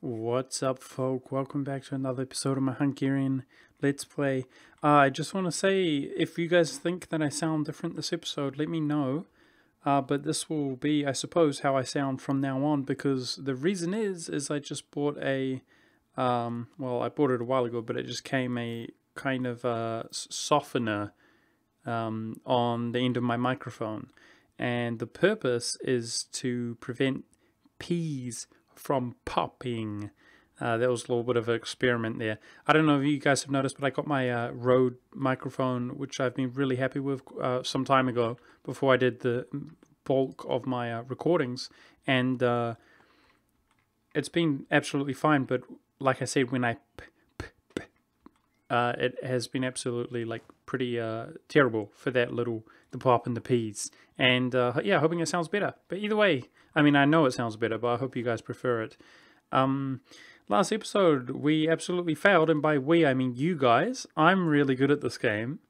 What's up, folk? Welcome back to another episode of my Hungarian Let's Play. I just want to say, if you guys think that I sound different this episode, let me know. But this will be, I suppose, how I sound from now on, because the reason is I just bought well, I bought it a while ago, but it just came a kind of softener on the end of my microphone. And the purpose is to prevent peas from popping. That was a little bit of an experiment there. I don't know if you guys have noticed, but I got my Rode microphone, which I've been really happy with some time ago, before I did the bulk of my recordings. And it's been absolutely fine, but like I said, when I it has been absolutely like pretty terrible for that the pop and the peas. And yeah, hoping it sounds better. But either way, I mean, I know it sounds better, but I hope you guys prefer it. Last episode we absolutely failed, and by we I mean you guys. I'm really good at this game,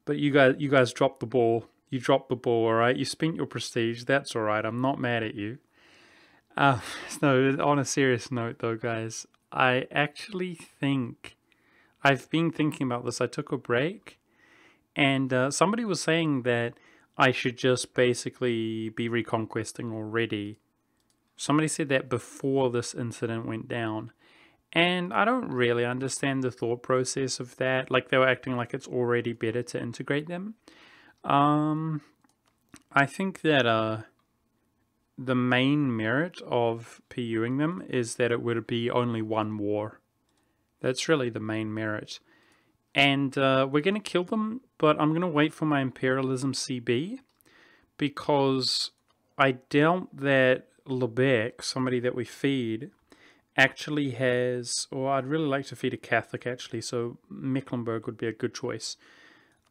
but you guys dropped the ball. You dropped the ball, all right. You spent your prestige. That's all right. I'm not mad at you. No, on a serious note though, guys, I actually think I've been thinking about this. I took a break, and somebody was saying that I should just basically be reconquesting already. Somebody said that before this incident went down. And I don't really understand the thought process of that. Like, they were acting like it's already better to integrate them. I think that the main merit of PUing them is that it would be only one war. That's really the main merit. And we're going to kill them, but I'm going to wait for my Imperialism CB, because I doubt that Lebec, somebody that we feed, actually has, or I'd really like to feed a Catholic actually, so Mecklenburg would be a good choice.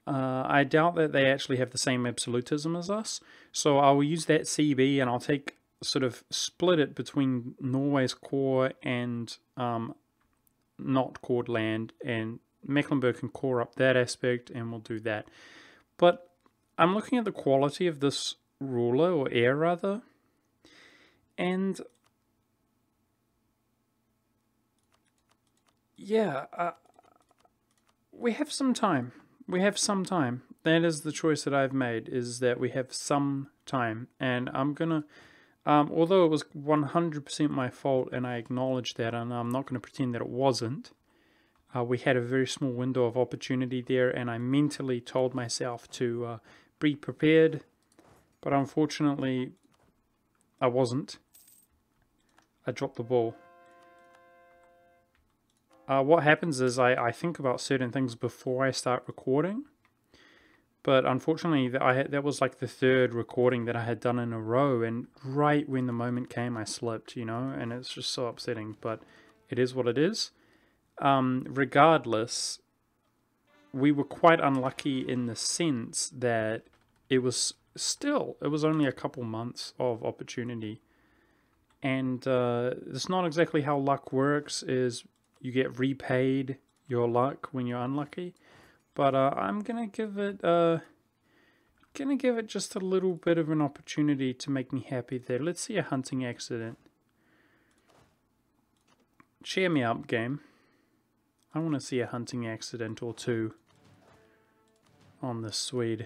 I doubt that they actually have the same absolutism as us, so I'll use that CB and I'll take, sort of split it between Norway's core and not cored land, and Mecklenburg can core up that aspect, and we'll do that. But I'm looking at the quality of this ruler, or heir rather, and yeah, we have some time. We have some time. That is the choice that I've made, is that we have some time. And I'm gonna, although it was 100% my fault, and I acknowledge that, and I'm not going to pretend that it wasn't, we had a very small window of opportunity there, and I mentally told myself to be prepared, but unfortunately, I wasn't. I dropped the ball. What happens is I think about certain things before I start recording, but unfortunately that was like the third recording that I had done in a row, and right when the moment came I slipped, and it's just so upsetting, but it is what it is. Regardless, we were quite unlucky in the sense that it was only a couple months of opportunity, and it's not exactly how luck works, is you get repaid your luck when you're unlucky. But I'm gonna give it just a little bit of an opportunity to make me happy there. Let's see a hunting accident. Cheer me up, game. I want to see a hunting accident or two on this Swede.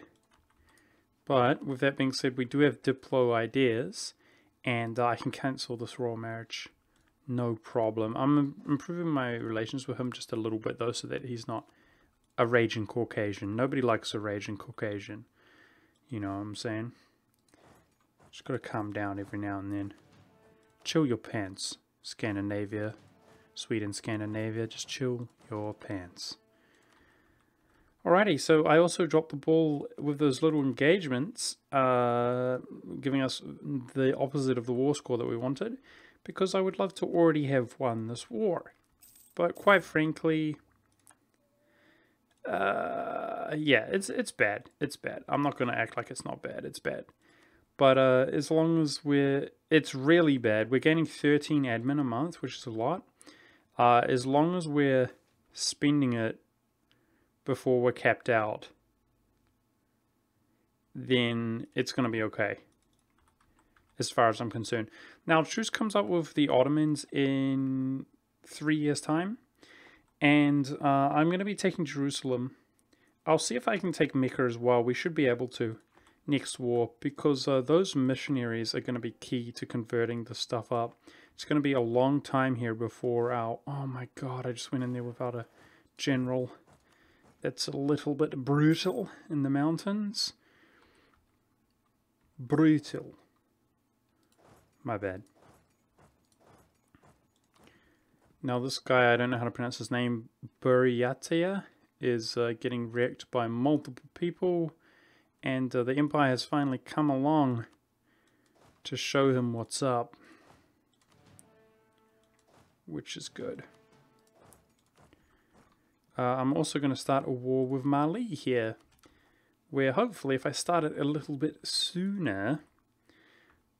But with that being said, we do have Diplo ideas, and I can cancel this royal marriage. No problem. I'm improving my relations with him just a little bit, though, so that he's not a raging Caucasian. Nobody likes a raging Caucasian. You know what I'm saying? Just gotta calm down every now and then. Chill your pants, Scandinavia. Sweden, Scandinavia. Just chill your pants. Alrighty, so I also dropped the ball with those little engagements, giving us the opposite of the war score that we wanted, because I would love to already have won this war. But quite frankly, yeah, it's bad. It's bad. I'm not going to act like it's not bad. It's bad. But as long as it's really bad. We're gaining 13 admin a month, which is a lot. As long as we're spending it before we're capped out, then it's going to be okay. as far as I'm concerned. Now, truce comes up with the Ottomans in 3 years' time, and I'm going to be taking Jerusalem. I'll see if I can take Mecca as well. We should be able to next war, because those missionaries are going to be key to converting the stuff up. It's going to be a long time here before our... Oh my god, I just went in there without a general. That's a little bit brutal in the mountains. Brutal. My bad. Now this guy, I don't know how to pronounce his name, Buryatia, is getting wrecked by multiple people. And the Empire has finally come along to show him what's up. Which is good. I'm also going to start a war with Mali here, where hopefully if I start it a little bit sooner,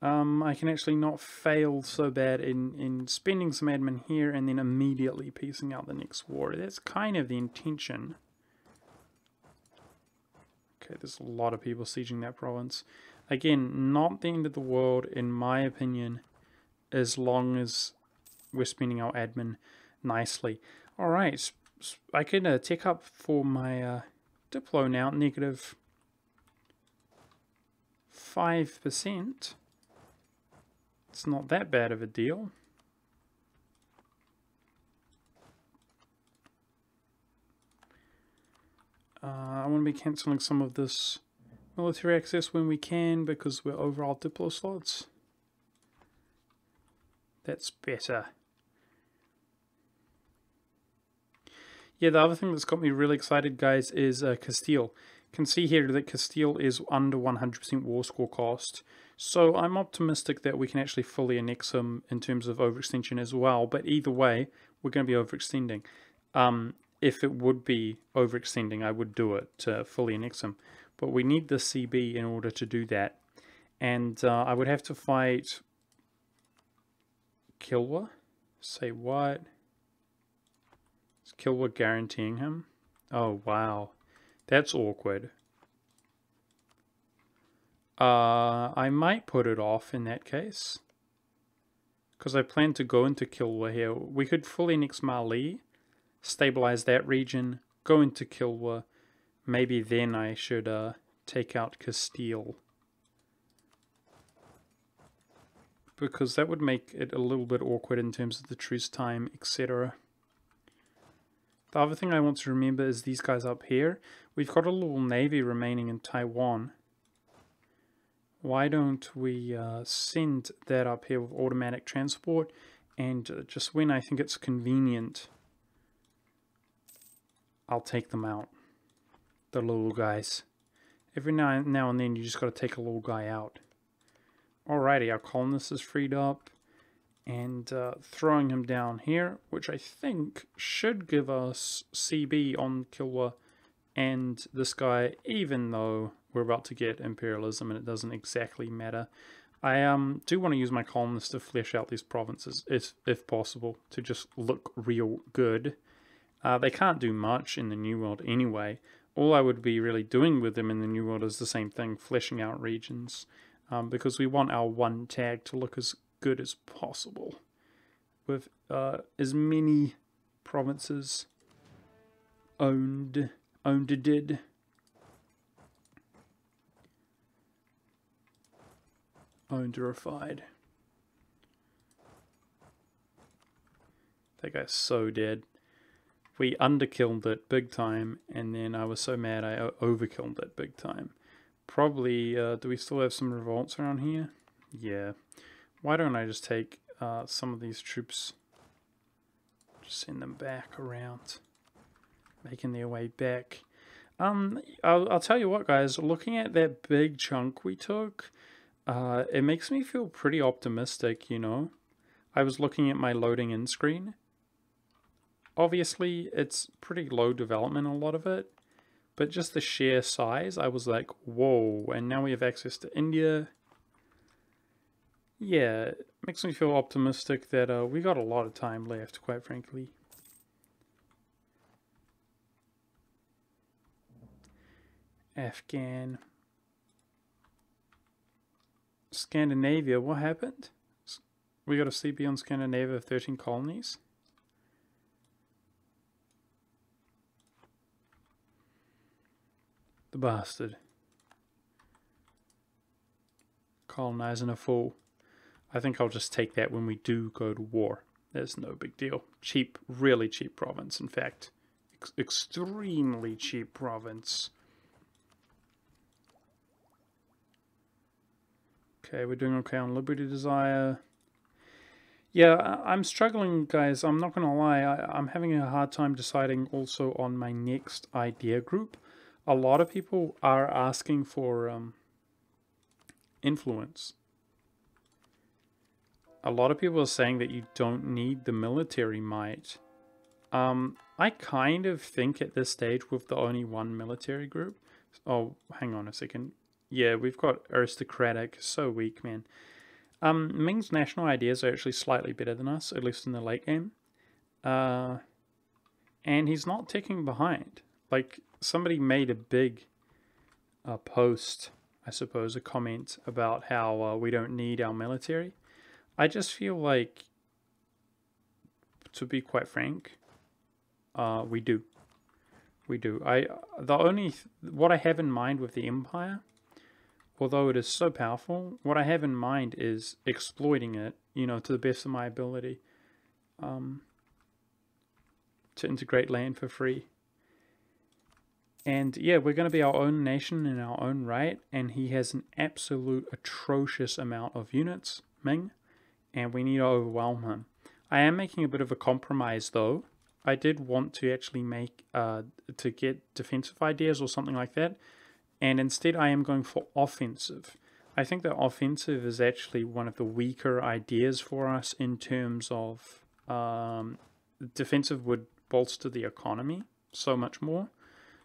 I can actually not fail so bad in spending some admin here and then immediately piecing out the next war. That's kind of the intention. Okay, there's a lot of people sieging that province. Again, not the end of the world in my opinion, as long as we're spending our admin nicely. Alright, I can tick up for my Diplo now, negative 5%. It's not that bad of a deal. I want to be cancelling some of this military access when we can, because we're over our Diplo slots. That's better. Yeah, the other thing that's got me really excited, guys, is Castile. You can see here that Castile is under 100% war score cost. So I'm optimistic that we can actually fully annex him in terms of overextension as well. But either way, we're going to be overextending. If it would be overextending, I would do it to fully annex him. But we need the CB in order to do that. And I would have to fight Kilwa. Say what? Is Kilwa guaranteeing him? Oh, wow. That's awkward. I might put it off in that case, because I plan to go into Kilwa here. We could fully annex Mali, stabilize that region, go into Kilwa. Maybe then I should take out Castile, because that would make it a little bit awkward in terms of the truce time, etc. The other thing I want to remember is these guys up here. We've got a little navy remaining in Taiwan. Why don't we send that up here with automatic transport, and just when I think it's convenient, I'll take them out. The little guys. Every now and then you just got to take a little guy out. Alrighty, our colonist is freed up, and throwing him down here, which I think should give us CB on Kilwa and this guy, even though we're about to get imperialism and it doesn't exactly matter. I do want to use my colonists to flesh out these provinces, if possible, to just look real good. They can't do much in the New World anyway. All I would be really doing with them in the New World is the same thing, fleshing out regions, because we want our one tag to look as good as possible, with as many provinces owned. Owned-ified. That guy's so dead. We underkilled it big time, and then I was so mad I overkilled it big time. Probably, do we still have some revolts around here? Yeah. Why don't I just take some of these troops, just send them back around, making their way back. I'll tell you what, guys, looking at that big chunk we took, it makes me feel pretty optimistic, you know. I was looking at my loading in screen. Obviously, it's pretty low development, a lot of it, but just the sheer size, I was like, whoa, and now we have access to India. Yeah, it makes me feel optimistic that we got a lot of time left, quite frankly. Afghan. Scandinavia, what happened? We got a CB on Scandinavia of 13 colonies. The bastard. Colonizing a fool. I think I'll just take that when we do go to war. There's no big deal. Cheap, really cheap province, in fact. Extremely cheap province. Okay, we're doing okay on Liberty Desire. Yeah, I'm struggling, guys. I'm not going to lie. I'm having a hard time deciding also on my next idea group. A lot of people are asking for influence. A lot of people are saying that you don't need the military might. I kind of think at this stage with the only one military group. Oh, hang on a second. Yeah, we've got aristocratic. So weak, man. Ming's national ideas are actually slightly better than us, at least in the late game. And he's not ticking behind. Like, somebody made a big post, I suppose, a comment about how we don't need our military. I just feel like, to be quite frank, we do. We do. What I have in mind with the Empire, although it is so powerful, what I have in mind is exploiting it, you know, to the best of my ability, to integrate land for free. And yeah, we're going to be our own nation in our own right, and he has an absolute atrocious amount of units, Ming, and we need to overwhelm him. I am making a bit of a compromise, though. I did want to actually make, to get defensive ideas or something like that, and instead I am going for offensive. I think that offensive is actually one of the weaker ideas for us in terms of defensive would bolster the economy so much more.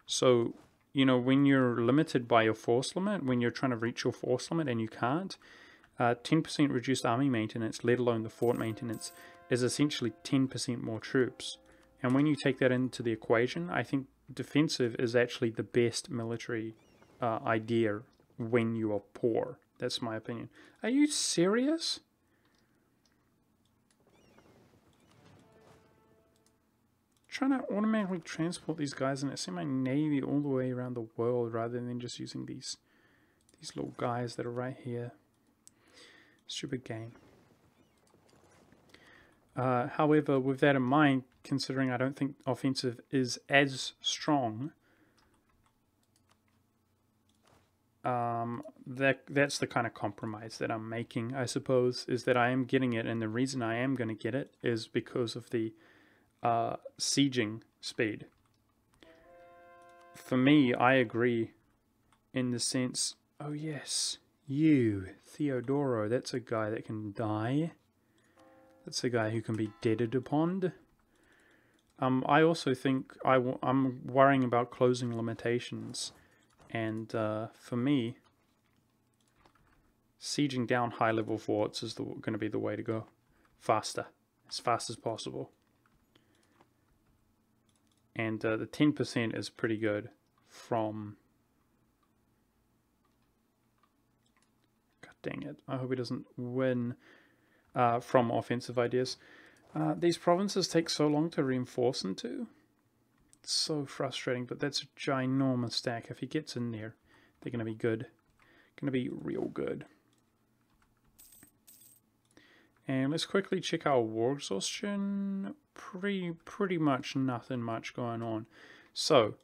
So, you know, when you're limited by your force limit, when you're trying to reach your force limit and you can't, 10% reduced army maintenance, let alone the fort maintenance, is essentially 10% more troops. And when you take that into the equation, I think defensive is actually the best military idea when you are poor. That's my opinion. Are you serious? Trying to automatically transport these guys and send my navy all the way around the world rather than just using these little guys that are right here. Stupid game. However, with that in mind, considering I don't think offensive is as strong, that's the kind of compromise that I'm making, I suppose, is that I am getting it, and the reason I am going to get it is because of the sieging speed. For me, I agree in the sense, oh yes, you, Theodoro, that's a guy that can die. That's a guy who can be deaded upon. I also think I'm worrying about closing limitations, and for me, sieging down high-level forts is going to be the way to go. Faster, as fast as possible. And the 10% is pretty good from... God dang it. I hope he doesn't win from offensive ideas. These provinces take so long to reinforce into. It's so frustrating, but that's a ginormous stack. If he gets in there, they're going to be good. Going to be real good. And let's quickly check our war exhaustion. Pretty much nothing much going on. So,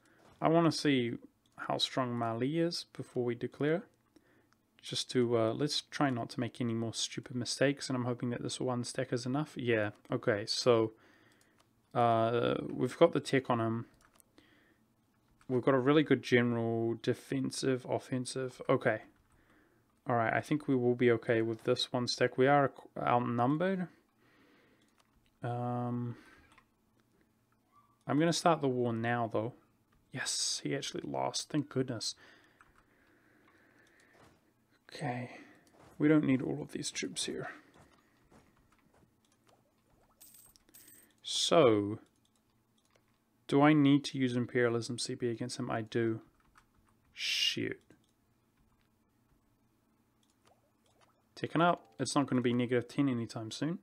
I want to see how strong Mali is before we declare. Just to, let's try not to make any more stupid mistakes, and I'm hoping that this one stack is enough. Yeah, okay, so, we've got the tech on him. We've got a really good general, defensive, offensive. Okay. Alright, I think we will be okay with this one stack. We are outnumbered. I'm going to start the war now, though. Yes, he actually lost. Thank goodness. Okay. We don't need all of these troops here. So, do I need to use Imperialism CP against him? I do. Shoot. Second up, it's not going to be -10 anytime soon.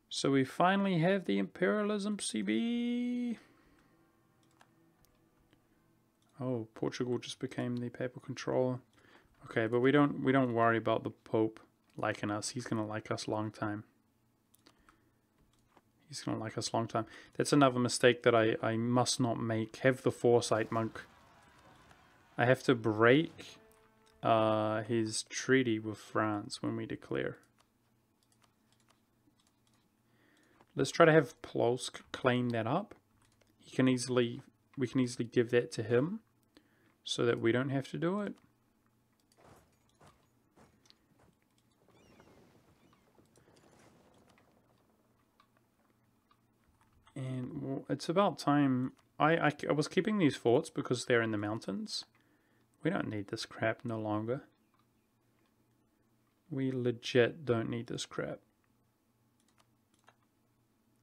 So we finally have the Imperialism CB. Oh, Portugal just became the papal controller. Okay, but we don't worry about the Pope liking us. He's gonna like us long time. He's gonna like us long time. That's another mistake that I must not make. Have the foresight, monk. I have to break his treaty with France when we declare. Let's try to have Plosk claim that up. We can easily give that to him, so that we don't have to do it. And well, it's about time. I was keeping these forts because they're in the mountains. We don't need this crap no longer. We legit don't need this crap.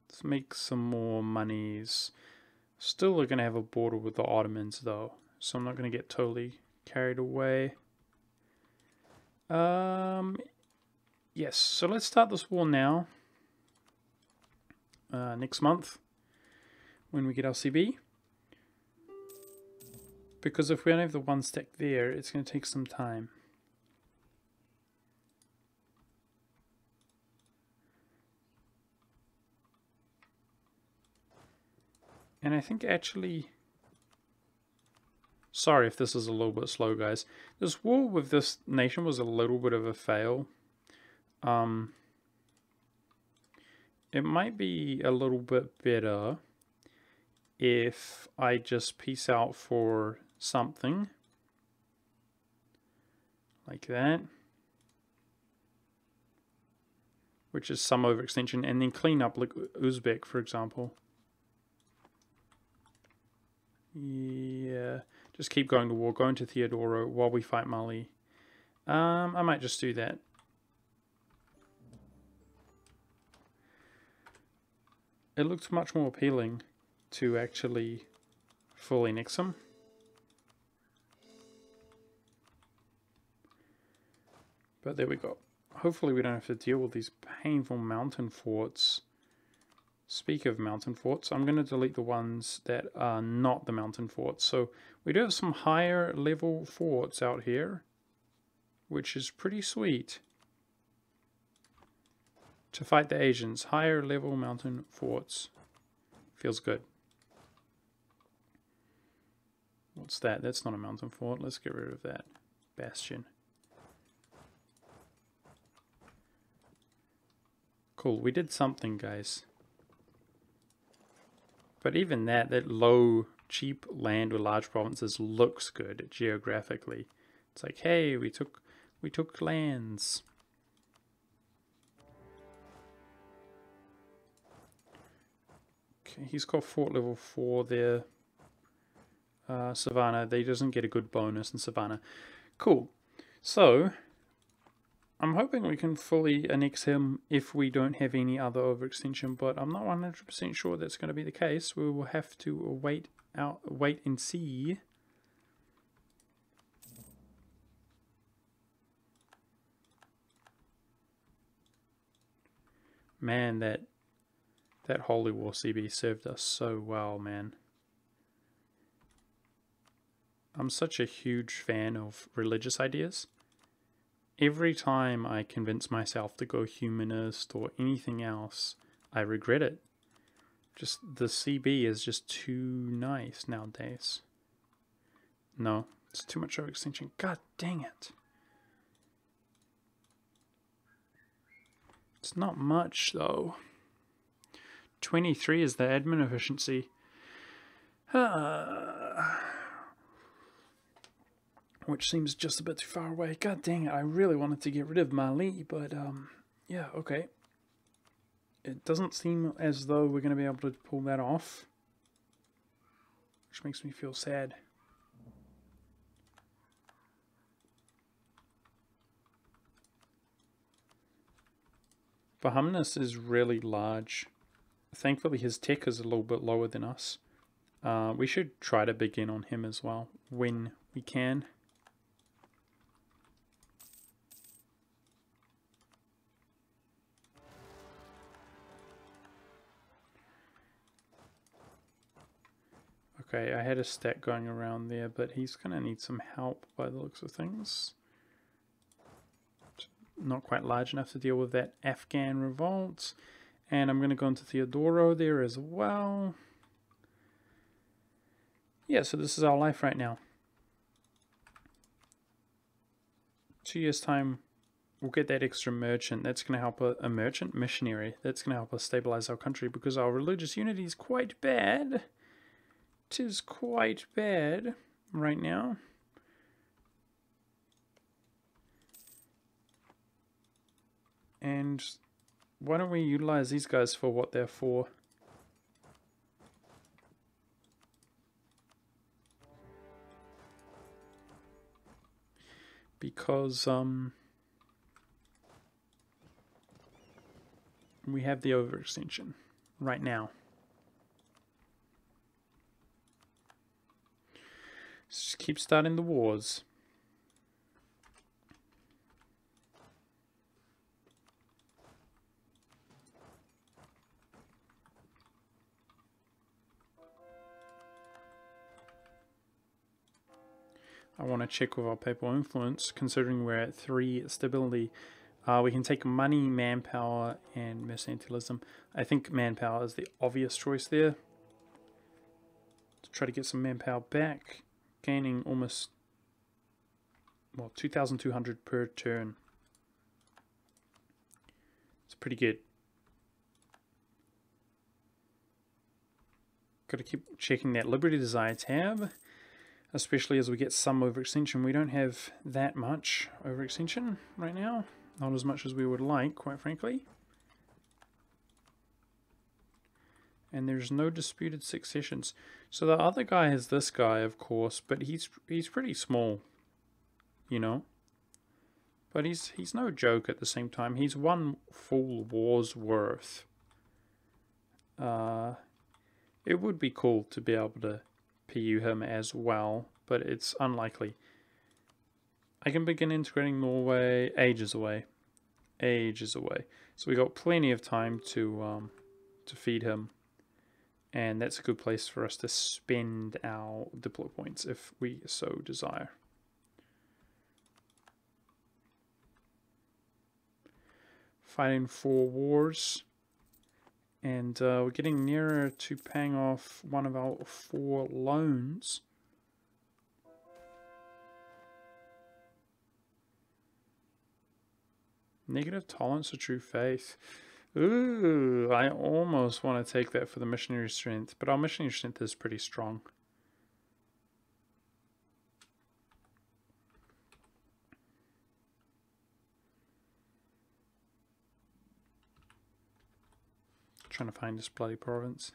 Let's make some more monies. Still are going to have a border with the Ottomans though, so I'm not going to get totally carried away. Yes, so let's start this war now. Next month, when we get our CB. Because if we only have the one stack there, it's going to take some time. And I think actually, sorry if this is a little bit slow, guys. This war with this nation was a little bit of a fail. It might be a little bit better if I just peace out for something like that, which is some overextension, and then clean up like Uzbek, for example. Yeah, just keep going to war, go into Theodoro while we fight Mali. I might just do that. It looks much more appealing to actually fully annex him. But there we go. Hopefully we don't have to deal with these painful mountain forts. Speak of mountain forts, I'm going to delete the ones that are not the mountain forts. So we do have some higher level forts out here, which is pretty sweet. To fight the Asians, higher level mountain forts. Feels good. What's that? That's not a mountain fort. Let's get rid of that. Bastion. Cool, we did something, guys. But even that low, cheap land with large provinces looks good geographically. It's like, hey, we took lands. Okay, he's got fort level 4 there. Savannah, they doesn't get a good bonus in Savannah. Cool. So I'm hoping we can fully annex him if we don't have any other overextension, but I'm not 100% sure that's going to be the case. We will have to wait and see. Man, that Holy War CB served us so well, man. I'm such a huge fan of religious ideas. Every time I convince myself to go humanist or anything else, I regret it. Just the CB is just too nice nowadays. No, it's too much overextension. God dang it. It's not much though. 23 is the admin efficiency. Which seems just a bit too far away. God dang it, I really wanted to get rid of Mali, but yeah, okay. It doesn't seem as though we're going to be able to pull that off, which makes me feel sad. Bahamnas is really large. Thankfully his tech is a little bit lower than us. We should try to begin on him as well when we can. Okay, I had a stack going around there, but he's going to need some help by the looks of things. Not quite large enough to deal with that Afghan revolt. And I'm going to go into Theodoro there as well. Yeah, so this is our life right now. 2 years' time, we'll get that extra merchant. That's going to help a merchant missionary. That's going to help us stabilize our country because our religious unity is quite bad. It is quite bad right now. And why don't we utilize these guys for what they're for? Because we have the overextension right now. Just keep starting the wars. I want to check with our papal influence, considering we're at 3 stability. We can take money, manpower, and mercantilism. I think manpower is the obvious choice there. To try to get some manpower back, gaining almost, well, 2,200 per turn. It's pretty good. Got to keep checking that Liberty Desire tab, especially as we get some overextension. We don't have that much overextension right now. Not as much as we would like, quite frankly. And there's no disputed successions. So the other guy is this guy, of course, but he's pretty small, you know. But he's no joke at the same time. He's 1 full war's worth. It would be cool to be able to PU him as well, but it's unlikely. I can begin integrating Norway ages away. Ages away. So we got plenty of time to feed him. And that's a good place for us to spend our diplo points if we so desire. Fighting 4 wars. And we're getting nearer to paying off one of our 4 loans. Negative tolerance to true faith. Ooh, I almost want to take that for the missionary strength, but our missionary strength is pretty strong. Trying to find this bloody province.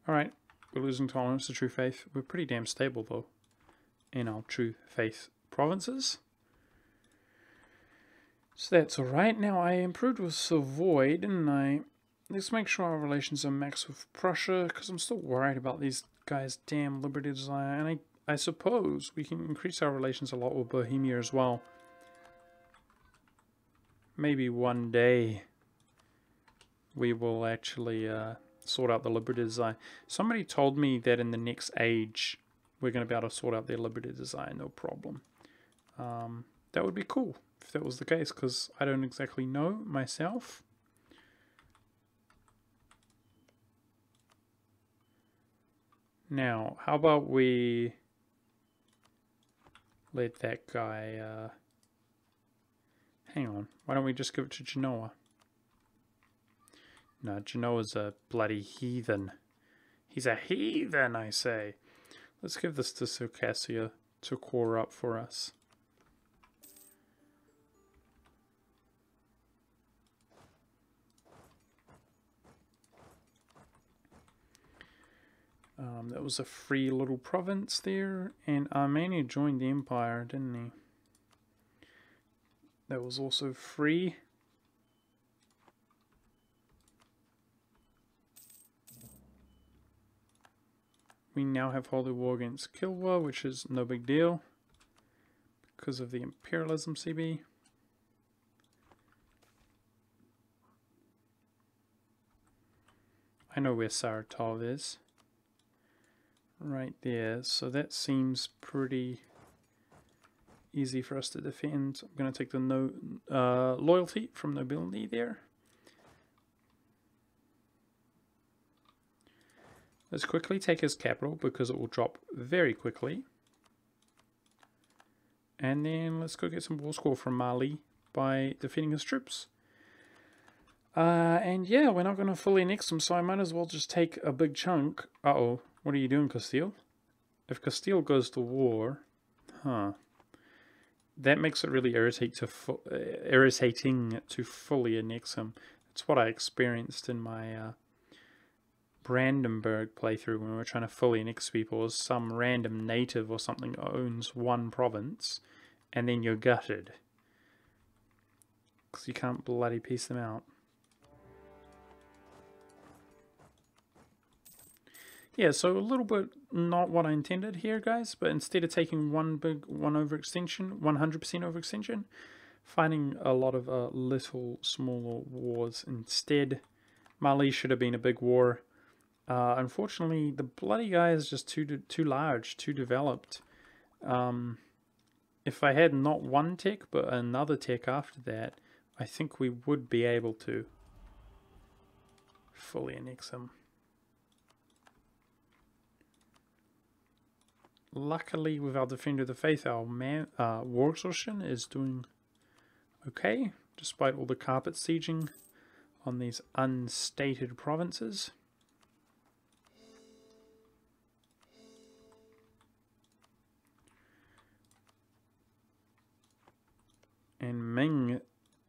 Alright, we're losing tolerance to true faith. We're pretty damn stable though in our true faith provinces. So that's alright. Now I improved with Savoy, didn't I? Let's make sure our relations are max with Prussia, because I'm still worried about these guys' damn Liberty Desire. And I suppose we can increase our relations a lot with Bohemia as well. Maybe one day we will actually sort out the Liberty Desire. Somebody told me that in the next age we're going to be able to sort out their Liberty Desire, no problem. That would be cool if that was the case, because I don't exactly know myself. Now, how about we let that guy... hang on, why don't we just give it to Genoa? No, Genoa's a bloody heathen. He's a heathen, I say. Let's give this to Circassia to core up for us. That was a free little province there, and Armenia joined the empire, didn't he? That was also free. We now have Holy War against Kilwa, which is no big deal because of the imperialism CB. I know where Saratov is. Right there. So that seems pretty easy for us to defend. I'm going to take the loyalty from nobility there. Let's quickly take his capital because it will drop very quickly. And then let's go get some war score from Mali by defeating his troops. And yeah, we're not going to fully annex them, so I might as well just take a big chunk. Uh-oh, what are you doing, Castile? If Castile goes to war, that makes it really irritating to fully annex him. That's what I experienced in my Brandenburg playthrough when we were trying to fully annex people. As some random native or something owns one province, and then you're gutted because you can't bloody piece them out. Yeah, so a little bit not what I intended here, guys, but instead of taking one overextension, 100% overextension, fighting a lot of little smaller wars instead. Mali should have been a big war. Unfortunately, the bloody guy is just too large, too developed. If I had not one tech, but another tech after that, I think we would be able to fully annex him. Luckily, with our Defender of the Faith, our war exhaustion is doing okay, despite all the carpet sieging on these unstated provinces. And Ming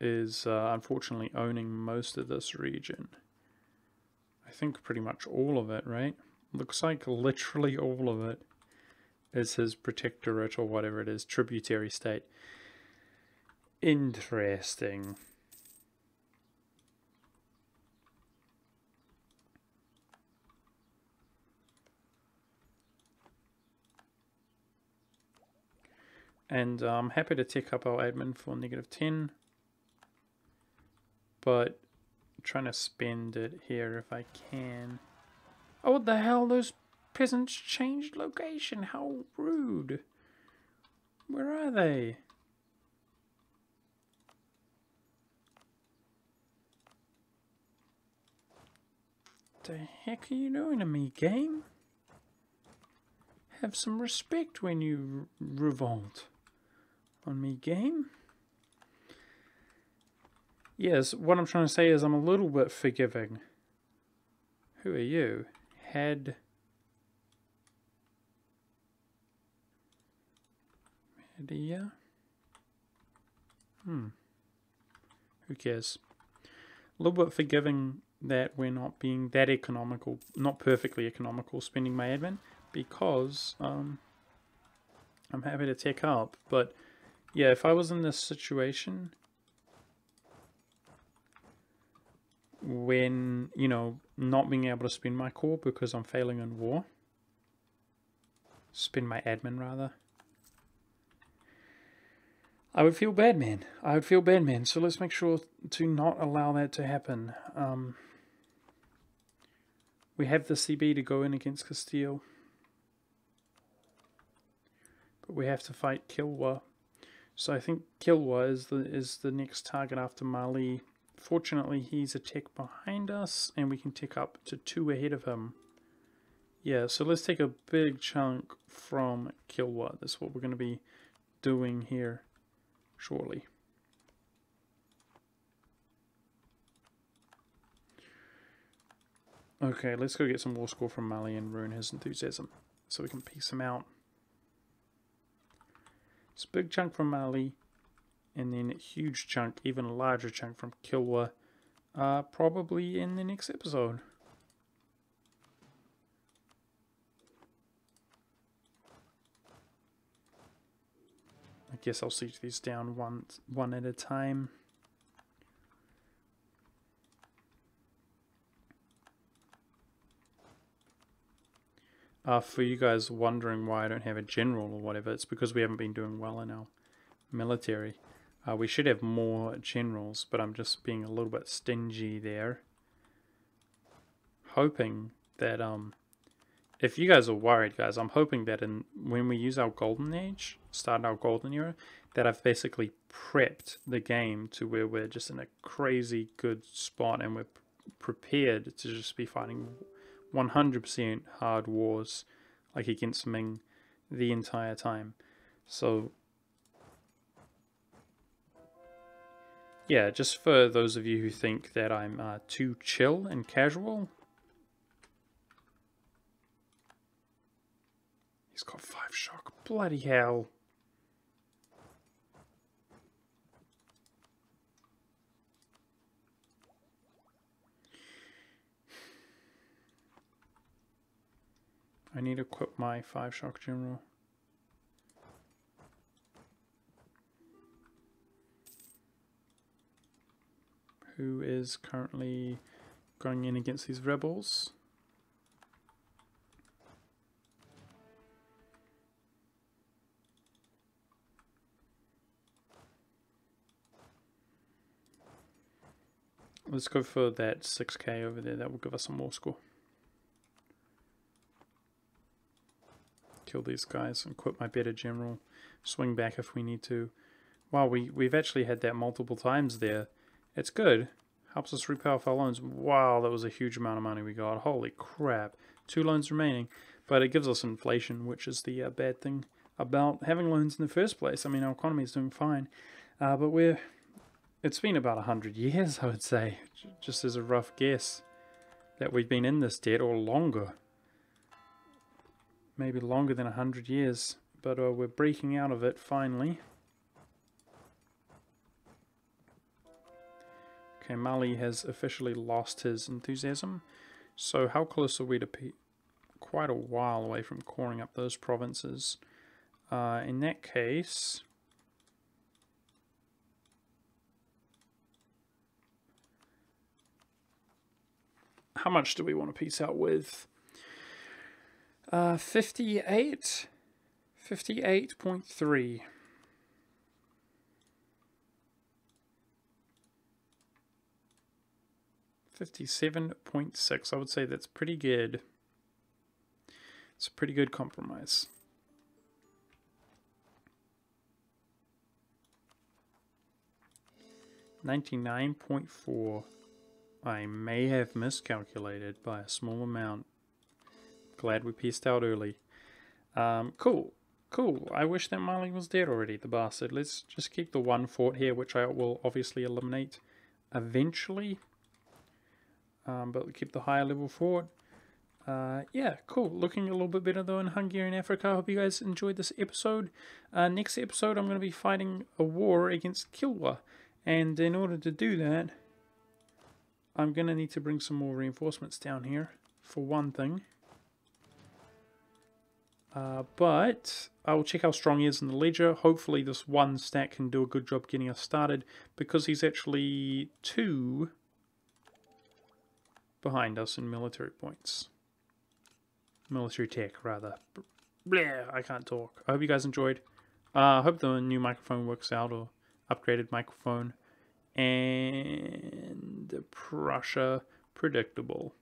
is unfortunately owning most of this region. I think pretty much all of it, right? Looks like literally all of it is his protectorate or whatever it is, tributary state. Interesting. And I'm happy to tick up our admin for -10, but I'm trying to spend it here if I can. Oh, what the hell? Those peasants changed location. How rude. Where are they? What the heck are you doing to me, game? Have some respect when you revolt on me, game. Yes, what I'm trying to say is I'm a little bit forgiving. Who are you? Head. Media? Who cares? A little bit forgiving that we're not being that economical, not perfectly economical, spending my admin, because I'm happy to tech up. But yeah, if I was in this situation when, you know, not being able to spend my core because I'm failing in war, spend my admin rather, I would feel bad, man. I would feel bad, man. So let's make sure to not allow that to happen. We have the CB to go in against Castile, but we have to fight Kilwa. So I think Kilwa is the next target after Mali. Fortunately, he's a tick behind us, and we can tick up to 2 ahead of him. Yeah, so let's take a big chunk from Kilwa. That's what we're going to be doing here shortly. Okay, let's go get some war score from Mali and ruin his enthusiasm so we can piece him out. It's a big chunk from Mali, and then a huge chunk, even a larger chunk from Kilwa, probably in the next episode. I guess I'll siege these down one at a time. For you guys wondering why I don't have a general or whatever, it's because we haven't been doing well in our military. We should have more generals, but I'm just being a little bit stingy there. hoping that if you guys are worried, guys, I'm hoping that when we use our golden age, start our golden era, that I've basically prepped the game to where we're just in a crazy good spot and we're prepared to just be fighting 100% hard wars like against Ming the entire time. So yeah, just for those of you who think that I'm too chill and casual, he's got 5 shock. Bloody hell. I need to equip my 5 shock general. Who is currently going in against these rebels. Let's go for that 6k over there. That will give us some more score. Kill these guys and equip my better general. Swing back if we need to. Wow, we've actually had that multiple times there. It's good. Helps us repay off our loans. Wow, that was a huge amount of money we got. Holy crap. 2 loans remaining. But it gives us inflation, which is the bad thing about having loans in the first place. I mean, our economy is doing fine. But it's been about 100 years, I would say. Just as a rough guess. That we've been in this debt, or longer. Maybe longer than 100 years. But we're breaking out of it, finally. Okay, Mali has officially lost his enthusiasm. So how close are we to quite a while away from coring up those provinces? In that case, how much do we want to peace out with? 58? 58.3. 57.6. I would say that's pretty good. It's a pretty good compromise. 99.4. I may have miscalculated by a small amount. Glad we pieced out early. Cool. I wish that Mali was dead already, the bastard. Let's just keep the 1 fort here, which I will obviously eliminate eventually. But we keep the higher level fort. Yeah, cool. Looking a little bit better though in Hungarian Africa. I hope you guys enjoyed this episode. Next episode I'm going to be fighting a war against Kilwa. And in order to do that, I'm going to need to bring some more reinforcements down here, for one thing. But I will check how strong he is in the ledger. Hopefully this 1 stack can do a good job getting us started, because he's actually 2 behind us in military points. Military tech, rather. Blah, I can't talk. I hope you guys enjoyed. I hope the new microphone works out, or upgraded microphone. And Prussia, predictable.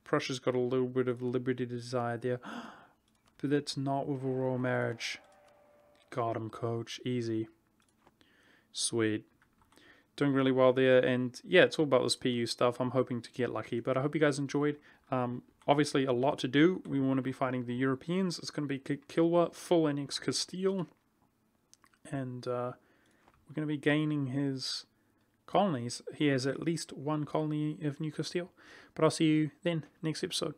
Prussia's got a little bit of liberty desire there. But that's not with a royal marriage. Got him, coach. Easy. Sweet. Doing really well there, and yeah, it's all about this PU stuff. I'm hoping to get lucky, but I hope you guys enjoyed. Obviously a lot to do. We want to be fighting the Europeans. It's going to be Kilwa, full annex Castile, and we're going to be gaining his colonies. He has at least 1 colony of New Castile, but I'll see you then next episode.